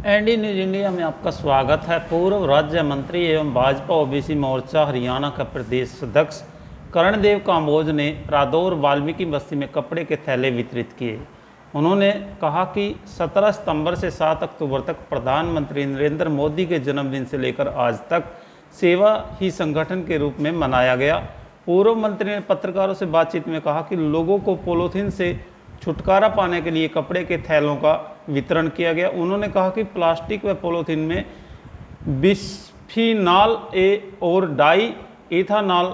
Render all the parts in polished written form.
ND news India में आपका स्वागत है। पूर्व राज्य मंत्री एवं भाजपा ओबीसी मोर्चा हरियाणा का प्रदेश अध्यक्ष कर्णदेव काम्बोज ने रादौर वाल्मीकि बस्ती में कपड़े के थैले वितरित किए। उन्होंने कहा कि 17 सितंबर से 7 अक्टूबर तक प्रधानमंत्री नरेंद्र मोदी के जन्मदिन से लेकर आज तक सेवा ही संगठन के रूप में मनाया गया। पूर्व मंत्री ने पत्रकारों से बातचीत में कहा कि लोगों को पॉलीथीन से छुटकारा पाने के लिए कपड़े के थैलों का वितरण किया गया। उन्होंने कहा कि प्लास्टिक व पॉलीथीन में बिस्फिनॉल ए और di ethanol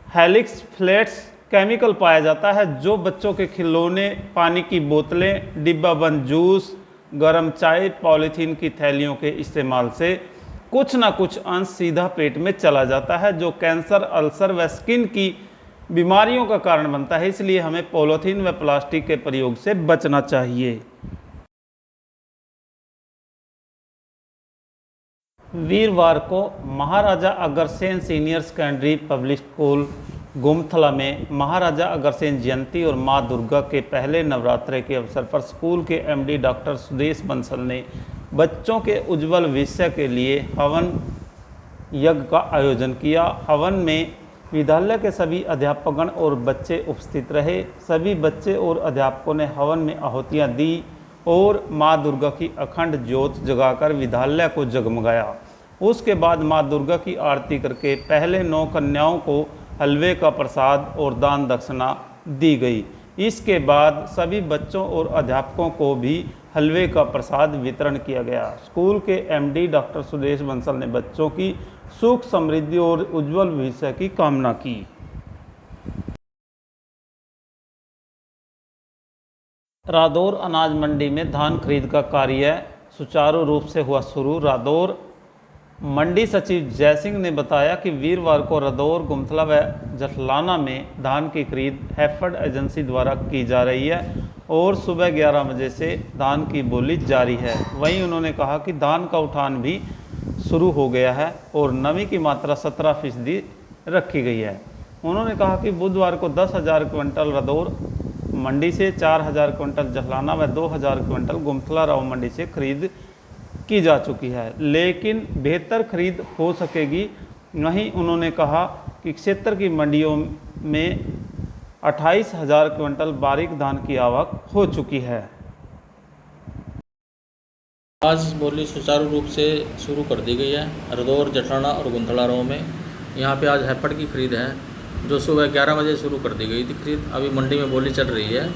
helix phthalates chemical पाया जाता है, जो बच्चों के खिलौने, पानी की बोतलें, डिब्बा बंद जूस, गर्म चाय, पॉलीथीन की थैलियों के इस्तेमाल से कुछ ना कुछ अंश सीधा पेट में चला जाता है, जो कैंसर, अल्सर व स्किन की बीमारियों का कारण बनता है। इसलिए हमें पॉलीथीन व प्लास्टिक के प्रयोग से बचना चाहिए। वीरवार को Maharaja Agrasen senior secondary public school Gumthala में महाराजा अग्रसेन जयंती और मां दुर्गा के पहले नवरात्रे के अवसर पर स्कूल के एमडी डॉक्टर सुदेश बंसल ने बच्चों के उज्जवल भविष्य के लिए हवन यज्ञ का आयोजन किया। हवन में विद्यालय के सभी अध्यापकगण और बच्चे उपस्थित रहे। सभी बच्चे और अध्यापकों ने हवन में आहुतियाँ दी और माँ दुर्गा की अखंड ज्योत जगाकर विद्यालय को जगमगाया। उसके बाद माँ दुर्गा की आरती करके पहले 9 कन्याओं को हलवे का प्रसाद और दान दक्षिणा दी गई। इसके बाद सभी बच्चों और अध्यापकों को भी हलवे का प्रसाद वितरण किया गया। स्कूल के एमडी डॉक्टर सुदेश बंसल ने बच्चों की सुख, समृद्धि और उज्जवल भविष्य की कामना की। रादौर अनाज मंडी में धान खरीद का कार्य सुचारू रूप से हुआ शुरू। रादौर मंडी सचिव जयसिंह ने बताया कि वीरवार को रादौर, गुमथला व जठलाना में धान की खरीद हैफेड एजेंसी द्वारा की जा रही है और सुबह 11 बजे से धान की बोली जारी है। वहीं उन्होंने कहा कि धान का उठान भी शुरू हो गया है और नमी की मात्रा 17% रखी गई है। उन्होंने कहा कि बुधवार को 10,000 क्विंटल रादौर मंडी से, 4,000 क्विंटल जठलाना व 2,000 क्विंटल गुमथला राव मंडी से खरीद की जा चुकी है, लेकिन बेहतर खरीद हो सकेगी। वहीं उन्होंने कहा कि क्षेत्र की मंडियों में 28,000 क्विंटल बारीक धान की आवक हो चुकी है। आज बोली सुचारू रूप से शुरू कर दी गई है रादौर, जठलाना और गुमथला राव में। यहाँ पे आज हैफेड की खरीद है जो सुबह 11 बजे शुरू कर दी गई थी खरीद। अभी मंडी में बोली चल रही है,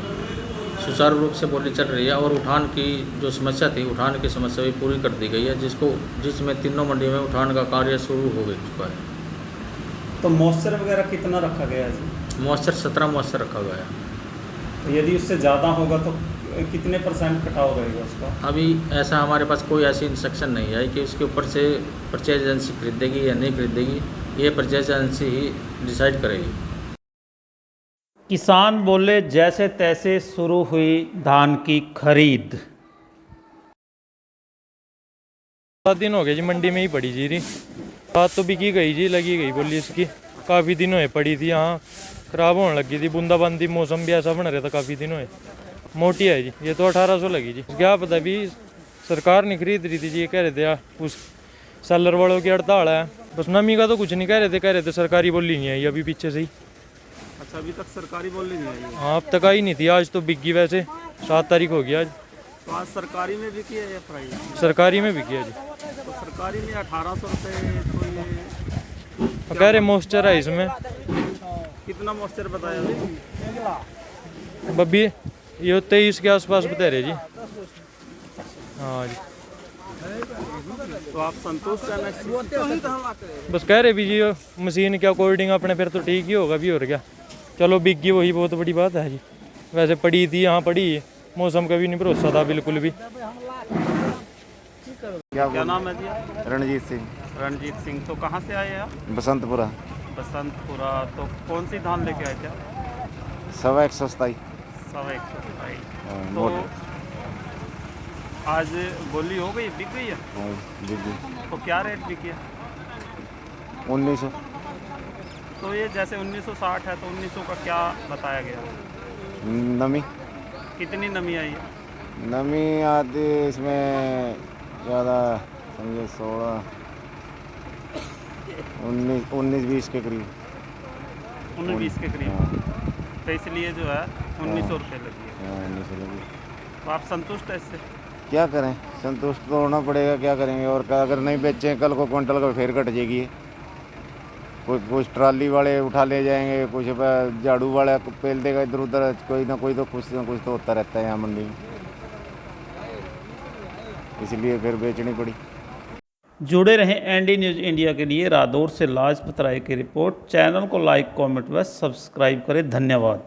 सुचारू रूप से बोली चल रही है और उठान की जो समस्या थी, उठान की समस्या भी पूरी कर दी गई है, जिसमें तीनों मंडियों में उठान का कार्य शुरू हो चुका है। तो मॉइस्चर वगैरह कितना रखा गया है जी? मॉइस्चर 17 मॉइस्चर रखा गया है। तो यदि उससे ज़्यादा होगा तो कितने % कटाव रहेगा उसका? अभी ऐसा हमारे पास कोई ऐसी इंस्ट्रक्शन नहीं है कि उसके ऊपर से परचेज एजेंसी खरीदेगी या नहीं खरीदेगी, ये परचेज एजेंसी ही डिसाइड करेगी। किसान बोले जैसे तैसे शुरू हुई धान की खरीद। 7 दिन हो गए जी, मंडी में ही पड़ी जी। रात तो बिकी गई जी, लगी गई बोली इसकी। काफ़ी दिन हुए पड़ी थी, यहाँ खराब होने लगी थी, बूंदाबांदी मौसम भी ऐसा बन रहा था काफ़ी दिन हुए। मोटी है जी, ये तो 1800 लगी जी। क्या पता भी सरकार नहीं खरीद रही थी जी, ये कह रहे थे उस सेलर वालों की हड़ताल है। बस नमी का तो कुछ नहीं कह रहे थे सरकारी बोली नहीं आई अभी पीछे से ही। अच्छा, अभी तक सरकारी बोली नहीं आई? हाँ, अब तक आई नहीं थी। आज तो बिक गई, वैसे 7 तारीख हो गई आज। तो आज सरकारी में बिकी है या प्राइवेट? सरकारी में बिकी है जी। तो सरकारी में 1800 रुपये। तो ये कह रहे मॉइस्चर है इसमें। कितना मॉइस्चर बताया अभी? बब्बी ये 23 के आसपास बता रहे जी। हाँ जी। तो आप संतुष्ट हैं? बस कह रहे भी जी मशीन क्या कोल्डिंग अपने फिर तो ठीक ही होगा भी, और क्या। चलो बिक गई, वही बहुत बड़ी बात है जी। वैसे पड़ी थी, यहाँ पड़ी, मौसम का भी नहीं भरोसा था बिल्कुल भी। क्या नाम है जी? रणजीत सिंह। रणजीत सिंह। तो कहाँ से आए आप? बसंतपुरा। बसंतपुरा। तो कौन सी धान लेके आए थे? 127। 127। तो मोटर। आज बोली हो गई, बिक गई है? जी। तो क्या रेट बिकी है? 1900। तो ये जैसे 1960 है तो 1900 का क्या बताया गया? नमी कितनी नमी आई है? नमी आती इसमें ज़्यादा, समझे 16, 19-20 के करीब। 19-20 के करीब। हाँ, तो इसलिए जो है 1900 रुपये लगी है। हाँ, 19 लगी। तो आप संतुष्ट है इससे? क्या करें, संतुष्ट तो होना पड़ेगा, क्या करेंगे। और क्या, अगर नहीं बेचें कल को क्विंटल का फिर कट जाएगी ये। कुछ ट्राली वाले उठा ले जाएंगे, कुछ झाड़ू वाला पेल देगा इधर उधर, कोई ना कोई तो कुछ ना कुछ तो होता रहता है यहाँ मंडी में, इसलिए फिर बेचनी पड़ी। जुड़े रहें एनडी न्यूज़ इंडिया के लिए। रादौर से लाजपत राय की रिपोर्ट। चैनल को लाइक, कमेंट व सब्सक्राइब करें। धन्यवाद।